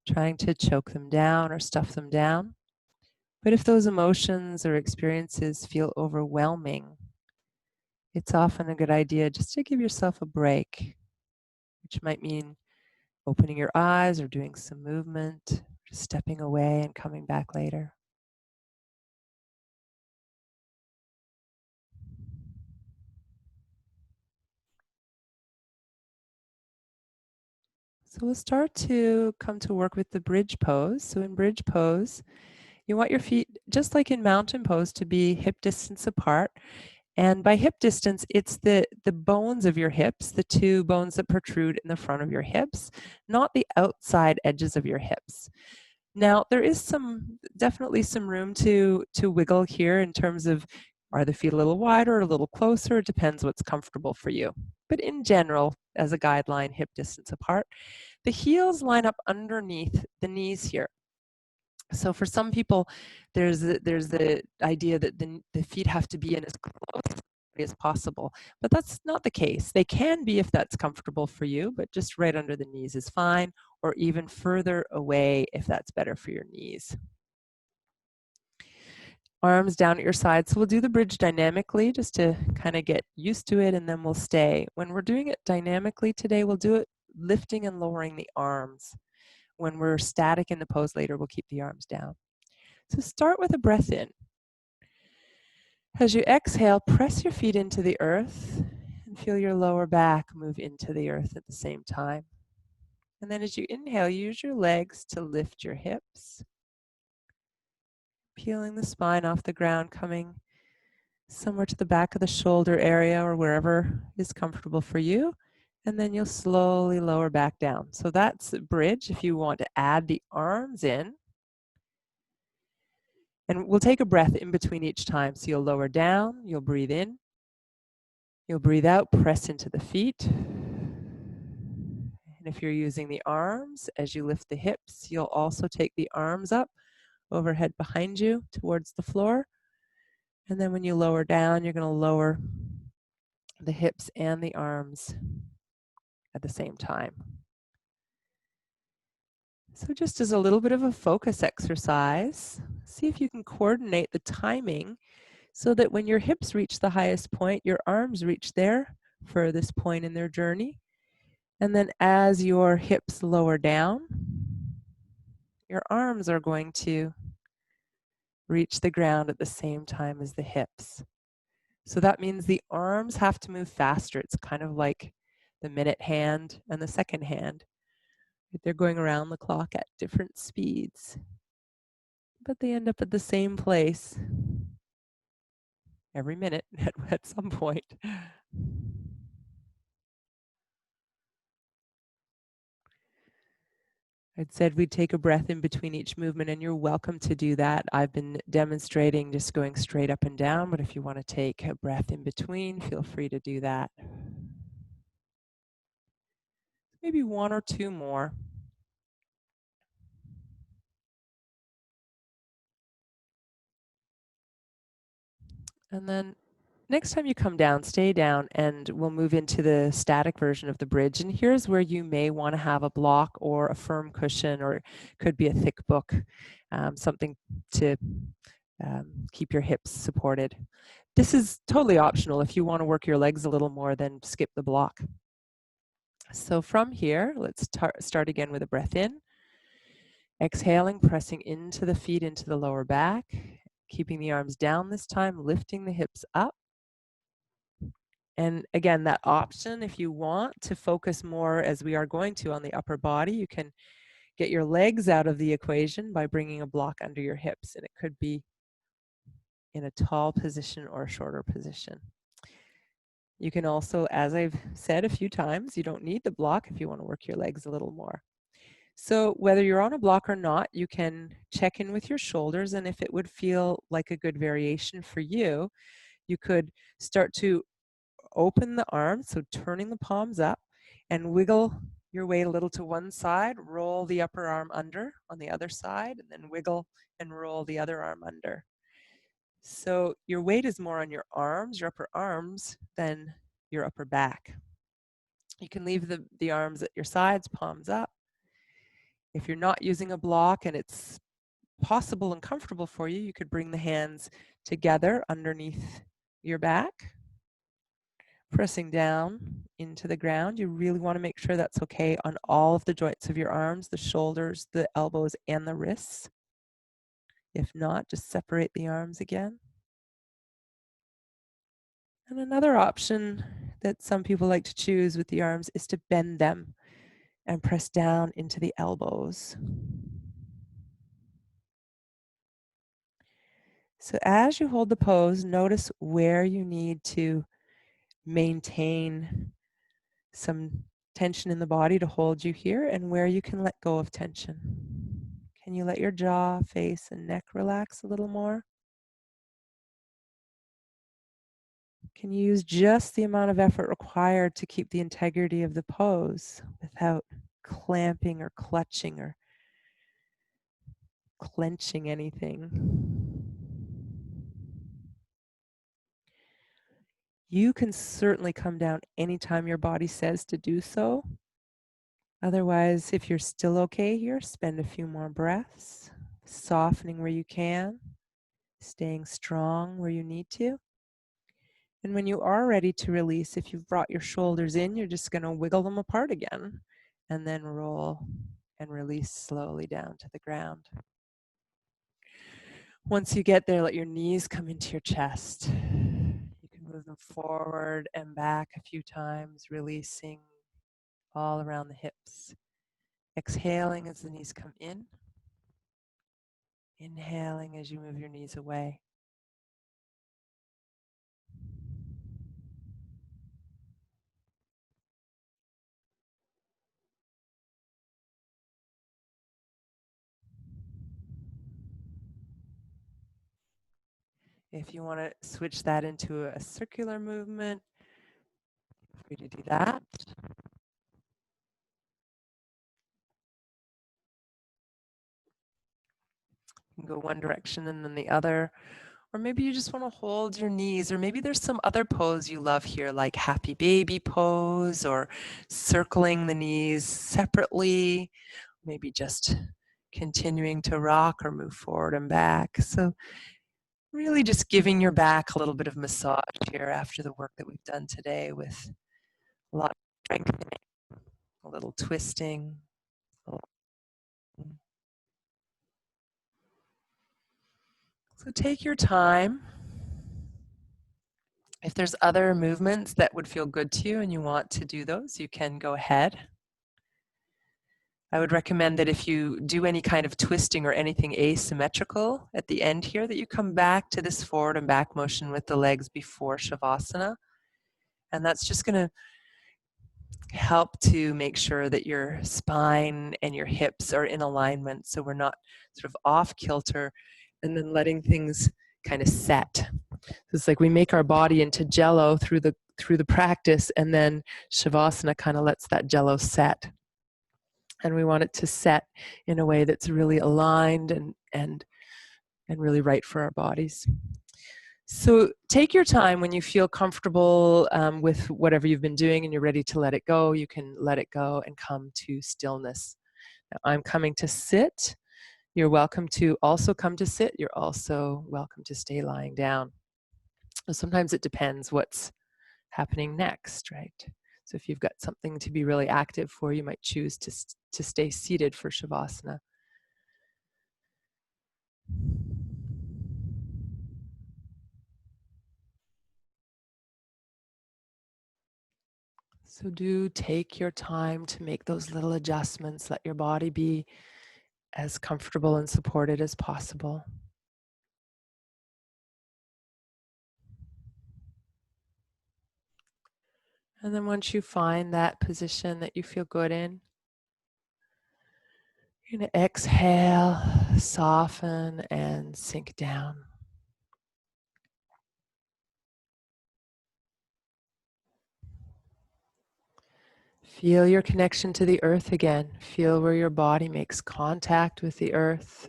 trying to choke them down or stuff them down. But if those emotions or experiences feel overwhelming, it's often a good idea just to give yourself a break, which might mean opening your eyes or doing some movement, just stepping away and coming back later. So we'll start to come to work with the bridge pose. So in bridge pose, you want your feet, just like in mountain pose, to be hip distance apart. And by hip distance, it's the bones of your hips, the two bones that protrude in the front of your hips, not the outside edges of your hips. Now, there is definitely some room to wiggle here in terms of, are the feet a little wider or a little closer? It depends what's comfortable for you. But in general, as a guideline, hip distance apart. The heels line up underneath the knees here. So for some people, there's the idea that the feet have to be in as close as possible, but that's not the case. They can be if that's comfortable for you, but just right under the knees is fine, or even further away if that's better for your knees. Arms down at your sides. So we'll do the bridge dynamically just to kind of get used to it, and then we'll stay. When we're doing it dynamically today, we'll do it lifting and lowering the arms. When we're static in the pose later, we'll keep the arms down. So start with a breath in. As you exhale, press your feet into the earth and feel your lower back move into the earth at the same time. And then as you inhale, use your legs to lift your hips, peeling the spine off the ground, coming somewhere to the back of the shoulder area or wherever is comfortable for you. And then you'll slowly lower back down. So that's a bridge. If you want to add the arms in, and we'll take a breath in between each time. So you'll lower down, you'll breathe in, you'll breathe out, press into the feet. And if you're using the arms, as you lift the hips, you'll also take the arms up overhead behind you towards the floor. And then when you lower down, you're going to lower the hips and the arms at the same time. So just as a little bit of a focus exercise, see if you can coordinate the timing so that when your hips reach the highest point, your arms reach their furthest point in their journey. And then as your hips lower down, your arms are going to reach the ground at the same time as the hips. So that means the arms have to move faster. It's kind of like the minute hand and the second hand. They're going around the clock at different speeds, but they end up at the same place every minute at some point. I'd said we'd take a breath in between each movement, and you're welcome to do that. I've been demonstrating just going straight up and down, but if you want to take a breath in between, feel free to do that. Maybe one or two more. And then next time you come down, stay down, and we'll move into the static version of the bridge. And here's where you may want to have a block or a firm cushion, or it could be a thick book, something to keep your hips supported. This is totally optional. If you want to work your legs a little more, then skip the block. So from here, let's start again with a breath in. Exhaling, pressing into the feet, into the lower back, keeping the arms down this time, lifting the hips up. And again, that option, if you want to focus more, as we are going to, on the upper body, you can get your legs out of the equation by bringing a block under your hips. And it could be in a tall position or a shorter position. You can also, as I've said a few times, you don't need the block if you want to work your legs a little more. So whether you're on a block or not, you can check in with your shoulders, and if it would feel like a good variation for you, you could start to open the arms, so turning the palms up, and wiggle your way a little to one side, roll the upper arm under on the other side, and then wiggle and roll the other arm under. So your weight is more on your arms, your upper arms, than your upper back. You can leave the arms at your sides, palms up. If you're not using a block and it's possible and comfortable for you, you could bring the hands together underneath your back, pressing down into the ground. You really want to make sure that's okay on all of the joints of your arms, the shoulders, the elbows, and the wrists. If not, just separate the arms again. And another option that some people like to choose with the arms is to bend them and press down into the elbows. So as you hold the pose, notice where you need to maintain some tension in the body to hold you here and where you can let go of tension. Can you let your jaw, face, and neck relax a little more? Can you use just the amount of effort required to keep the integrity of the pose without clamping or clutching or clenching anything? You can certainly come down anytime your body says to do so. Otherwise, if you're still okay here, spend a few more breaths, softening where you can, staying strong where you need to. And when you are ready to release, if you've brought your shoulders in, you're just going to wiggle them apart again and then roll and release slowly down to the ground. Once you get there, let your knees come into your chest. You can move them forward and back a few times, releasing all around the hips. Exhaling as the knees come in. Inhaling as you move your knees away. If you want to switch that into a circular movement, feel free to do that. You can go one direction and then the other. Or maybe you just want to hold your knees, or maybe there's some other pose you love here, like happy baby pose, or circling the knees separately, maybe just continuing to rock or move forward and back. So really just giving your back a little bit of massage here after the work that we've done today with a lot of strengthening, a little twisting. So take your time. If there's other movements that would feel good to you and you want to do those, you can go ahead. I would recommend that if you do any kind of twisting or anything asymmetrical at the end here, that you come back to this forward and back motion with the legs before Shavasana. And that's just going to help to make sure that your spine and your hips are in alignment, so we're not sort of off kilter and then letting things kind of set. It's like we make our body into jello through the practice, and then Shavasana kind of lets that jello set. And we want it to set in a way that's really aligned and really right for our bodies. So take your time when you feel comfortable with whatever you've been doing and you're ready to let it go. You can let it go and come to stillness. Now, I'm coming to sit. You're welcome to also come to sit. You're also welcome to stay lying down. Sometimes it depends what's happening next, right? So if you've got something to be really active for, you might choose to stay seated for Shavasana. So do take your time to make those little adjustments. Let your body be as comfortable and supported as possible. And then once you find that position that you feel good in, You're going to exhale, soften, and sink down. Feel your connection to the earth again. Feel where your body makes contact with the earth.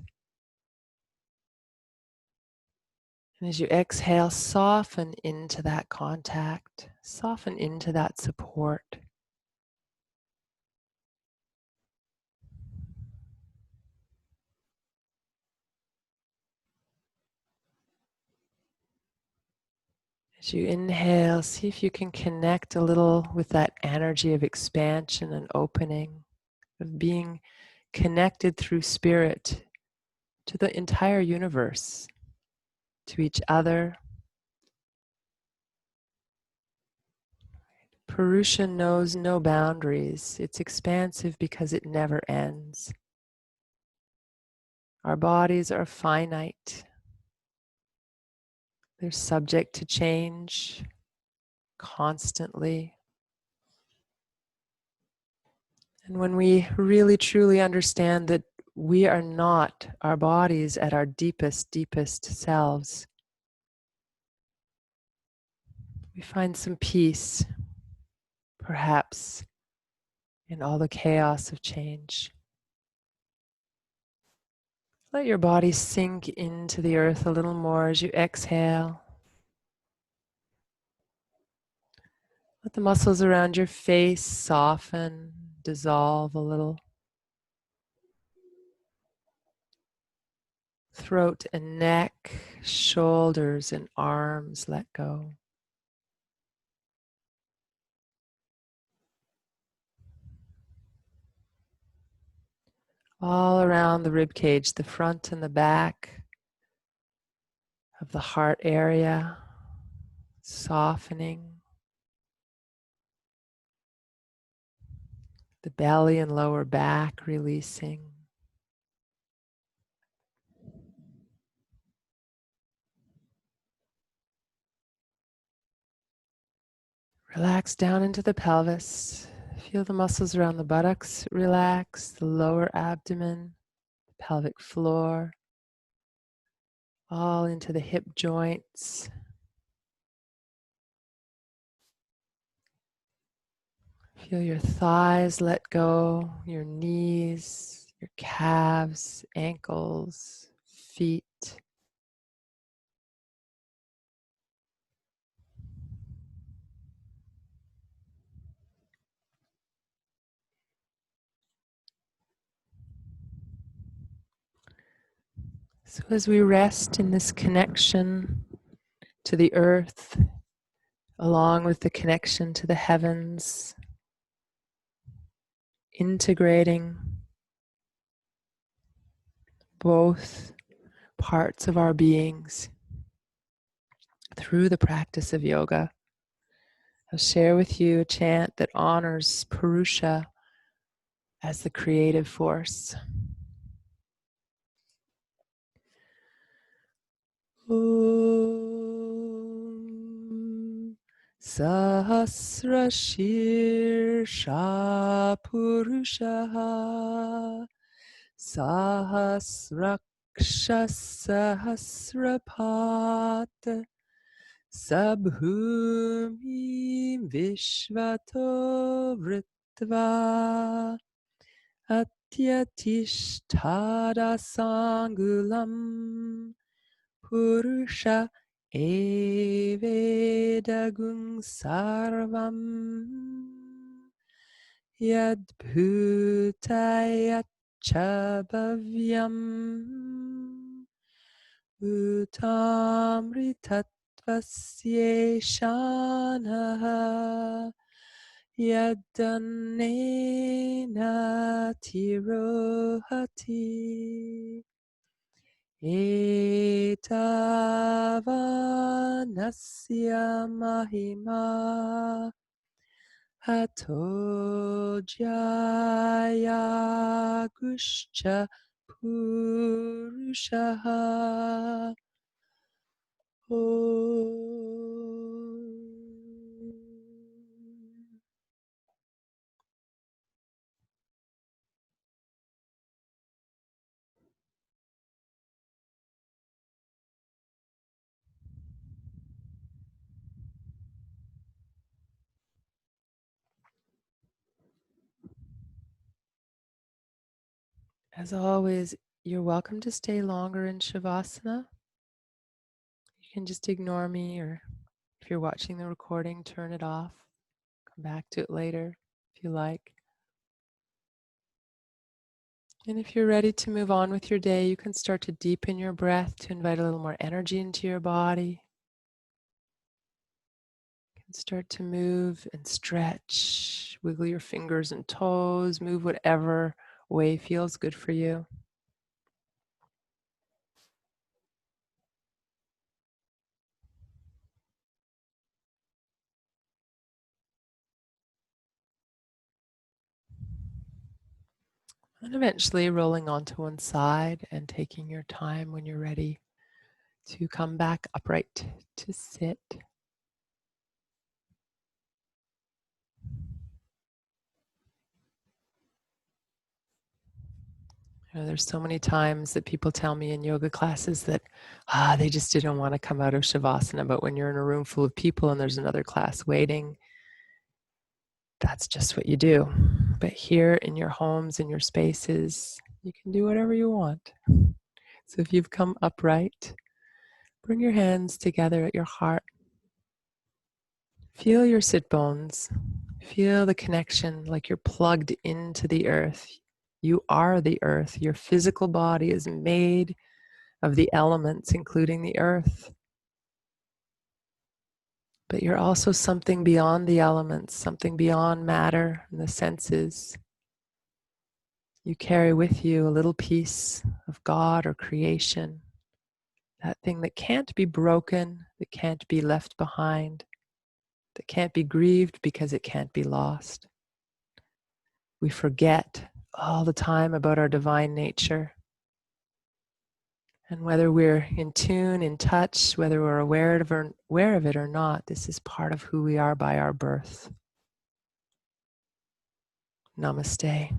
And as you exhale, soften into that contact, soften into that support. As you inhale, see if you can connect a little with that energy of expansion and opening, of being connected through spirit to the entire universe, to each other. Purusha knows no boundaries. It's expansive because it never ends. Our bodies are finite. They're subject to change constantly. And when we really truly understand that we are not our bodies at our deepest, deepest selves, we find some peace, perhaps, in all the chaos of change. Let your body sink into the earth a little more as you exhale. Let the muscles around your face soften, dissolve a little. Throat and neck, shoulders and arms let go. All around the rib cage, the front and the back of the heart area, softening. The belly and lower back releasing. Relax down into the pelvis. Feel the muscles around the buttocks relax, the lower abdomen, the pelvic floor, all into the hip joints. Feel your thighs let go, your knees, your calves, ankles, feet. So as we rest in this connection to the earth, along with the connection to the heavens, integrating both parts of our beings through the practice of yoga, I'll share with you a chant that honors Purusha as the creative force. Om Sahasra Shirsha Purusha Sahasraksha Sahasrapat Sabhumi Vishvato Vritva Atyatishthada Sangulam Purusha Evedagung Sarvam Yadbhutayachabhavyam Utamritatvasyeşanaha Yadanena tirohati Etavanasya mahima Hato jaya guscha purushaha As always, you're welcome to stay longer in Shavasana. You can just ignore me, or if you're watching the recording, turn it off. Come back to it later if you like. And if you're ready to move on with your day, you can start to deepen your breath to invite a little more energy into your body. You can start to move and stretch, wiggle your fingers and toes, move whatever way feels good for you. And eventually rolling onto one side and taking your time when you're ready to come back upright to sit. There's so many times that people tell me in yoga classes that they just didn't want to come out of Shavasana, but when you're in a room full of people and there's another class waiting, that's just what you do. But here in your homes, in your spaces, you can do whatever you want. So if you've come upright, bring your hands together at your heart. Feel your sit bones. Feel the connection like you're plugged into the earth. You are the earth. Your physical body is made of the elements, including the earth. But you're also something beyond the elements, something beyond matter and the senses. You carry with you a little piece of God or creation, that thing that can't be broken, that can't be left behind, that can't be grieved because it can't be lost. We forget all the time about our divine nature. And whether we're in tune, in touch, whether we're aware of it or not, this is part of who we are by our birth. Namaste.